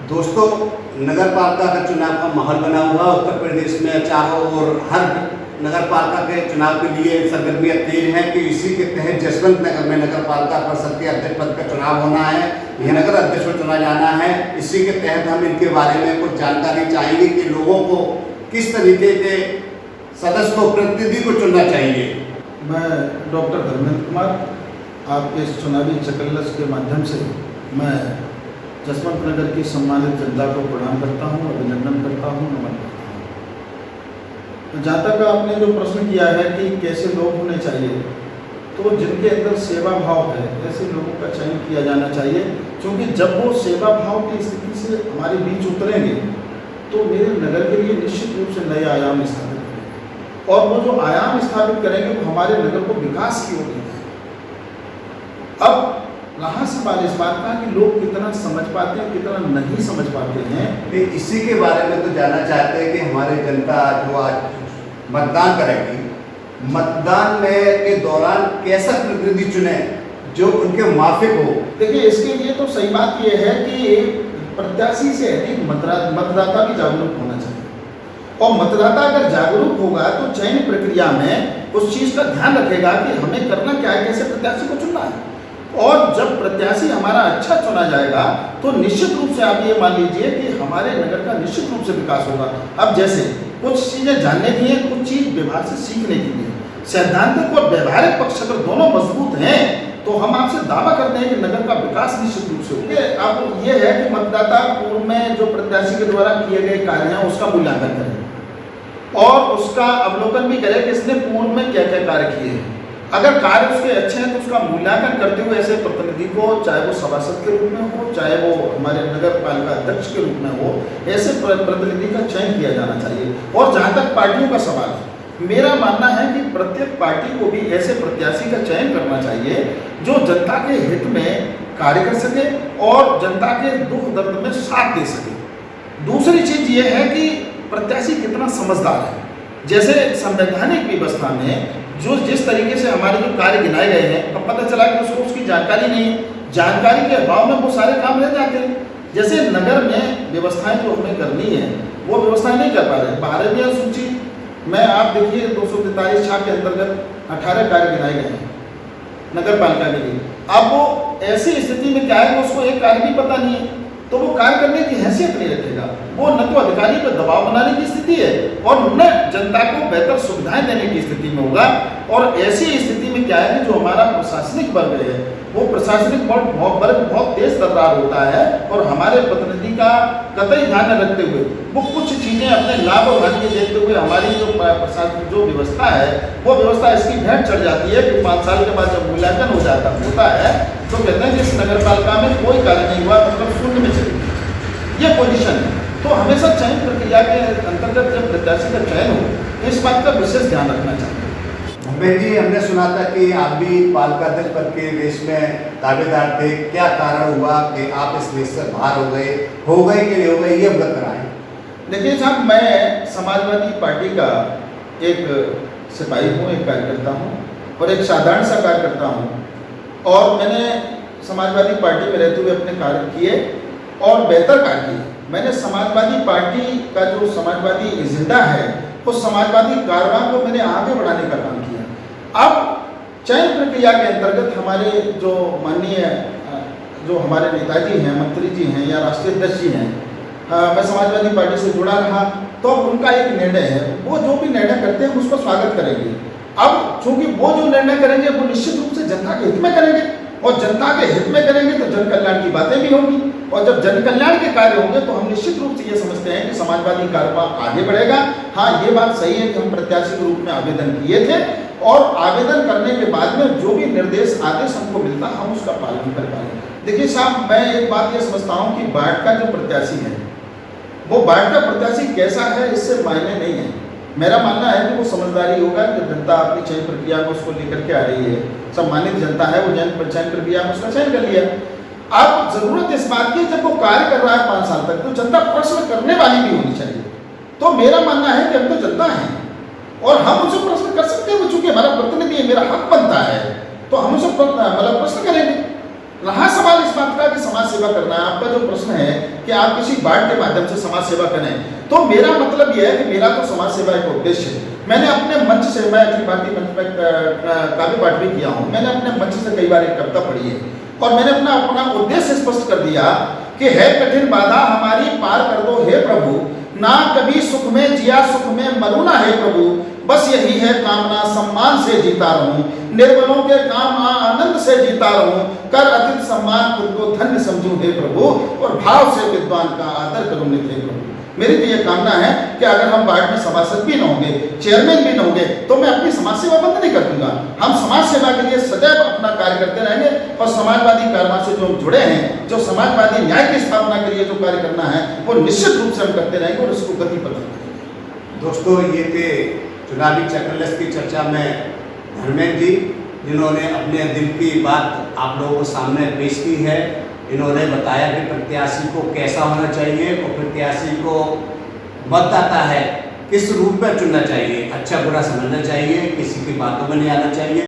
दोस्तों, नगर पालिका का चुनाव का माहौल बना हुआ उत्तर प्रदेश में चारों ओर हर नगर पालिका के चुनाव के लिए सरगर्मियाँ तेज हैं कि इसी के तहत जसवंत नगर में नगर पालिका परिषद के अध्यक्ष पद का चुनाव होना है। यह नगर अध्यक्ष को चुना जाना है। इसी के तहत हम इनके बारे में कुछ जानकारी चाहेंगे कि लोगों को किस तरीके के सदस्य को प्रतिनिधि को चुनना चाहिए। मैं डॉक्टर धर्मेंद्र कुमार आपके इस चुनावी चकल्लस के माध्यम से मैं जसवंत नगर की सम्मानित जनता को प्रणाम करता हूं, अभिनंदन करता हूं, नमन करता हूं। जहाँ तक आपने जो प्रश्न किया है कि कैसे लोग होने चाहिए, तो जिनके अंदर सेवा भाव है ऐसे लोगों का चयन किया जाना चाहिए, क्योंकि जब वो सेवा भाव की स्थिति से हमारे बीच उतरेंगे तो मेरे नगर के लिए निश्चित रूप से नए आयाम स्थापित करेंगे और वो जो आयाम स्थापित करेंगे वो हमारे नगर को विकास की ओर ले जाएंगे। अब रहा सवाल इस बात का कि लोग कितना समझ पाते हैं, कितना नहीं समझ पाते हैं। इसी के बारे में तो जानना चाहते हैं कि हमारी जनता जो आज मतदान करेगी, मतदान में के दौरान कैसा प्रतिनिधि चुने जो उनके माफिक हो। देखिए, इसके लिए तो सही बात यह है कि प्रत्याशी से अधिक मतदाता भी जागरूक होना चाहिए और मतदाता अगर जागरूक होगा तो चयन प्रक्रिया में उस चीज़ का ध्यान रखेगा कि हमें करना क्या है, कैसे प्रत्याशी को चुनना है। और जब प्रत्याशी हमारा अच्छा चुना जाएगा तो निश्चित रूप से आप ये मान लीजिए कि हमारे नगर का निश्चित रूप से विकास होगा। अब जैसे कुछ चीज़ें जानने की हैं, कुछ चीज़ व्यवहार से सीखने की है। सैद्धांतिक और व्यवहारिक पक्ष अगर दोनों मजबूत हैं तो हम आपसे दावा करते हैं कि नगर का विकास निश्चित रूप से होगा। अब ये है कि मतदाता पूर्व में जो प्रत्याशी के द्वारा किए गए कार्य हैं उसका मूल्यांकन करें और उसका अवलोकन भी करें कि इसने पूर्व में क्या क्या कार्य किए हैं। अगर कार्य उसके अच्छे हैं तो उसका मूल्यांकन करते हुए ऐसे प्रतिनिधि को, चाहे वो सभासद के रूप में हो, चाहे वो हमारे नगर पालिका अध्यक्ष के रूप में हो, ऐसे प्रतिनिधि का चयन किया जाना चाहिए। और जहाँ तक पार्टियों का सवाल है, मेरा मानना है कि प्रत्येक पार्टी को भी ऐसे प्रत्याशी का चयन करना चाहिए जो जनता के हित में कार्य कर सके और जनता के दुख दर्द में साथ दे सके। दूसरी चीज़ ये है कि प्रत्याशी कितना समझदार है। जैसे संवैधानिक व्यवस्था में जो जिस तरीके से हमारे जो कार्य गिनाए गए हैं, अब पता चला कि उसको उसकी जानकारी नहीं है, जानकारी के अभाव में वो सारे काम रह जाते हैं। जैसे नगर में व्यवस्थाएं जो हमें करनी है वो व्यवस्थाएं नहीं कर पा रहे। 12वीं सूची में आप देखिए 243 के अंतर्गत 18 कार्य गिनाए गए हैं नगर पालिका के लिए। अब वो ऐसी स्थिति में क्या है कि उसको एक कार्य भी पता नहीं है तो वो कार्य करने की हैसियत नहीं रखेगा। वो न तो अधिकारी पर दबाव बनाने की स्थिति है और न जनता को बेहतर सुविधाएं देने की स्थिति में होगा। और ऐसी स्थिति में क्या है कि जो हमारा प्रशासनिक वर्ग है वो प्रशासनिक वर्ग बहुत तेज तर्रार होता है और हमारे प्रतिनिधि का कतई ध्यान न रखते हुए वो कुछ चीज़ें अपने लाभ और हानि देखते हुए हमारी जो प्रशासन जो व्यवस्था है वो व्यवस्था इसकी भेंट चढ़ जाती है कि 5 साल के बाद जब मूल्यांकन होता है तो कहते हैं कि इस नगर पालिका में कोई कार्य नहीं हुआ, मतलब शून्य में चली गई। ये पोजीशन है। तो हमेशा चयन प्रक्रिया के अंतर्गत जब प्रत्याशी का चयन हो तो इस बात का विशेष ध्यान रखना चाहिए। भूपेश जी, हमने सुना था कि आप भी पालिका अध्यक्ष पद के रेस में दावेदार थे। क्या कारण हुआ कि आप इस रेस से बाहर हो गए कि नहीं हो गए, ये अवगत कराएं। देखिए साहब, मैं समाजवादी पार्टी का एक सिपाही हूँ, एक कार्यकर्ता हूँ और एक साधारण सा कार्यकर्ता हूँ और मैंने समाजवादी पार्टी में रहते हुए अपने कार्य किए और बेहतर कार्य किए। मैंने समाजवादी पार्टी का जो समाजवादी एजेंडा है उस समाजवादी कारवां को मैंने आगे बढ़ाने का काम किया। अब चयन प्रक्रिया के अंतर्गत हमारे जो माननीय जो हमारे नेताजी हैं, मंत्री जी हैं या राष्ट्रीय अध्यक्ष जी हैं, मैं समाजवादी पार्टी से जुड़ा रहा तो अब उनका एक निर्णय है, वो जो भी निर्णय करते हैं उसको स्वागत करेंगे। अब चूंकि वो जो निर्णय करेंगे वो निश्चित रूप से जनता के हित में करेंगे और जनता के हित में करेंगे तो जन कल्याण की बातें भी होंगी और जब जन कल्याण के कार्य होंगे तो हम निश्चित रूप से ये समझते हैं कि समाजवादी कारवां आगे बढ़ेगा। हाँ, ये बात सही है कि हम प्रत्याशी के रूप में आवेदन किए थे और आवेदन करने के बाद में जो भी निर्देश आदेश हमको मिलता हम उसका पालन कर पाएंगे। देखिए साहब, मैं एक बात ये समझता हूँ कि बाढ़ का जो प्रत्याशी है वो बाढ़ का प्रत्याशी कैसा है इससे मायने नहीं है। मेरा मानना है कि वो समझदारी होगा कि जनता अपनी चयन प्रक्रिया में उसको लेकर के आ रही है, सम्मानित जनता है, वो चयन प्रक्रिया में उसका चयन कर लिया। अब जरूरत इस बात की जब वो कार्य कर रहा है 5 साल तक तो जनता प्रश्न करने वाली भी होनी चाहिए। तो मेरा मानना है कि हम तो जनता हैं और हम उनसे प्रश्न कर सकते हैं, चूंकि हमारा प्रतिनिधि है, मेरा हक बनता है तो हम उसे मतलब प्रश्न करेंगे। रहा सवाल इस बात का कि समाज सेवा करना है, आपका जो प्रश्न है कि आप किसी वार्ड के माध्यम से समाज सेवा करें, तो मेरा मतलब यह है कि मेरा तो समाज सेवा एक उद्देश्य है। मैंने अपने मंच से, मैं अखिल भारतीय मंच में काव्य पाठ भी किया हूँ, मैंने अपने मंच से कई बार एक कविता पढ़ी है और मैंने अपना उद्देश्य स्पष्ट कर दिया कि है कठिन बाधा हमारी पार कर दो हे प्रभु, ना कभी सुख में जिया सुख में मरू ना हे प्रभु, बस यही है कामना सम्मान से जीता रहूं, निर्बलों के काम आनंद से जीता रहूं, कर अतिथि सम्मान खुद को धन्य समझूं हे प्रभु, और भाव से विद्वान का आदर करूं नित हे प्रभु। मेरी तो ये कामना है कि अगर हम वार्ड में सभासद भी न होंगे, चेयरमैन भी न होंगे, तो मैं अपनी समाज सेवा बंद नहीं कर दूंगा। हम समाज सेवा के लिए सदैव अपना कार्य करते रहेंगे और समाजवादी कारनामों से जो जुड़े हैं, जो समाजवादी न्याय की स्थापना के लिए जो कार्य करना है, वो निश्चित रूप से हम करते रहेंगे और उसको गति प्रदान करेंगे। दोस्तों, ये थे चुनावी चक्रलिस्ट की चर्चा में धर्मेंद्र जी, जिन्होंने अपने दिल की बात आप लोगों को सामने पेश की है। इन्होंने बताया कि प्रत्याशी को कैसा होना चाहिए और प्रत्याशी को मतदाता है किस रूप में चुनना चाहिए, अच्छा बुरा समझना चाहिए, किसी की बातों में नहीं आना चाहिए।